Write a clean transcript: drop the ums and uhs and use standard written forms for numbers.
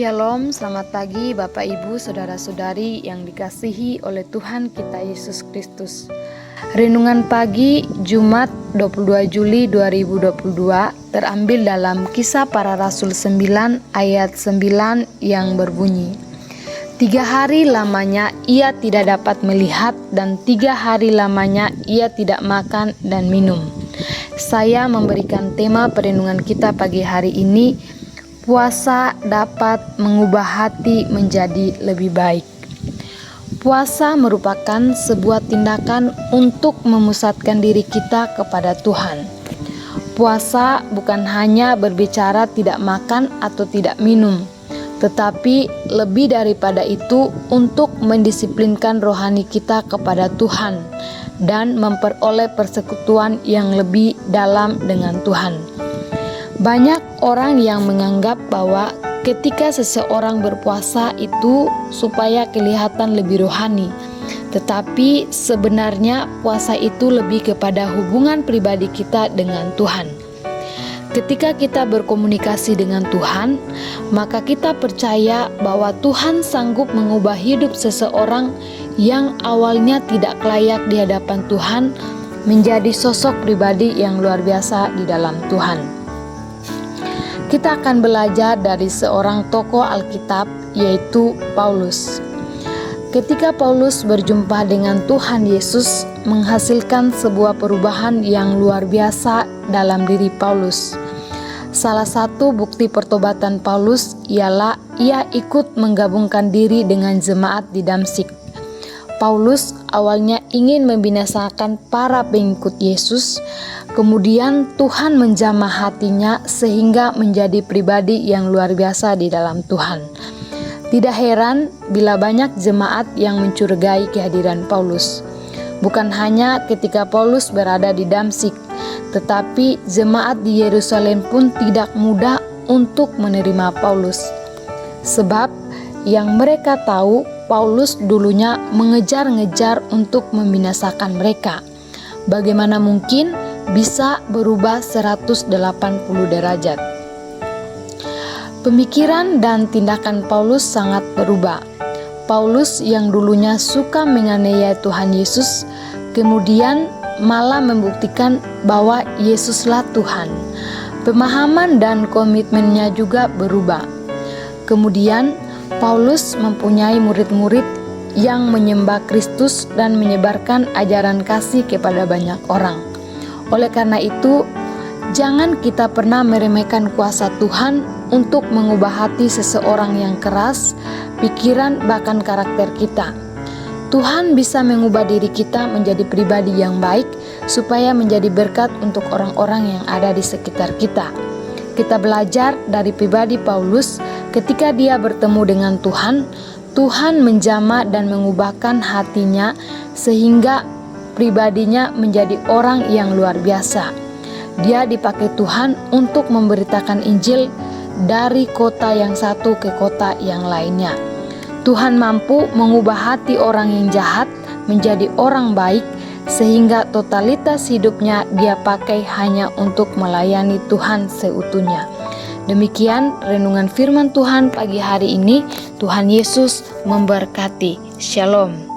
Shalom, selamat pagi Bapak Ibu, Saudara-saudari yang dikasihi oleh Tuhan kita Yesus Kristus. Renungan pagi Jumat 22 Juli 2022 terambil dalam Kisah Para Rasul 9 ayat 9 yang berbunyi, 3 hari lamanya ia tidak dapat melihat dan 3 hari lamanya ia tidak makan dan minum. Saya memberikan tema perenungan kita pagi hari ini, puasa dapat mengubah hati menjadi lebih baik. Puasa merupakan sebuah tindakan untuk memusatkan diri kita kepada Tuhan. Puasa bukan hanya berbicara tidak makan atau tidak minum, tetapi lebih daripada itu untuk mendisiplinkan rohani kita kepada Tuhan dan memperoleh persekutuan yang lebih dalam dengan Tuhan. Banyak orang yang menganggap bahwa ketika seseorang berpuasa itu supaya kelihatan lebih rohani. Tetapi sebenarnya puasa itu lebih kepada hubungan pribadi kita dengan Tuhan. Ketika kita berkomunikasi dengan Tuhan, maka kita percaya bahwa Tuhan sanggup mengubah hidup seseorang yang awalnya tidak layak di hadapan Tuhan menjadi sosok pribadi yang luar biasa di dalam Tuhan. Kita akan belajar dari seorang tokoh Alkitab, yaitu Paulus. Ketika Paulus berjumpa dengan Tuhan Yesus, menghasilkan sebuah perubahan yang luar biasa dalam diri Paulus. Salah satu bukti pertobatan Paulus ialah ia ikut menggabungkan diri dengan jemaat di Damsyik. Paulus awalnya ingin membinasakan para pengikut Yesus, kemudian Tuhan menjamah hatinya sehingga menjadi pribadi yang luar biasa di dalam Tuhan. Tidak heran bila banyak jemaat yang mencurigai kehadiran Paulus. Bukan hanya ketika Paulus berada di Damsyik, tetapi jemaat di Yerusalem pun tidak mudah untuk menerima Paulus. Sebab yang mereka tahu, Paulus dulunya mengejar-ngejar untuk membinasakan mereka. Bagaimana mungkin bisa berubah 180 derajat? Pemikiran dan tindakan Paulus sangat berubah. Paulus yang dulunya suka menganiaya Tuhan Yesus, kemudian malah membuktikan bahwa Yesuslah Tuhan. Pemahaman dan komitmennya juga berubah. Kemudian Paulus mempunyai murid-murid yang menyembah Kristus dan menyebarkan ajaran kasih kepada banyak orang. Oleh karena itu, jangan kita pernah meremehkan kuasa Tuhan untuk mengubah hati seseorang yang keras, pikiran, bahkan karakter kita. Tuhan bisa mengubah diri kita menjadi pribadi yang baik supaya menjadi berkat untuk orang-orang yang ada di sekitar kita. Kita belajar dari pribadi Paulus. Ketika dia bertemu dengan Tuhan, Tuhan menjamah dan mengubahkan hatinya sehingga pribadinya menjadi orang yang luar biasa. Dia dipakai Tuhan untuk memberitakan Injil dari kota yang satu ke kota yang lainnya. Tuhan mampu mengubah hati orang yang jahat menjadi orang baik sehingga totalitas hidupnya dia pakai hanya untuk melayani Tuhan seutuhnya. Demikian renungan firman Tuhan pagi hari ini. Tuhan Yesus memberkati. Shalom.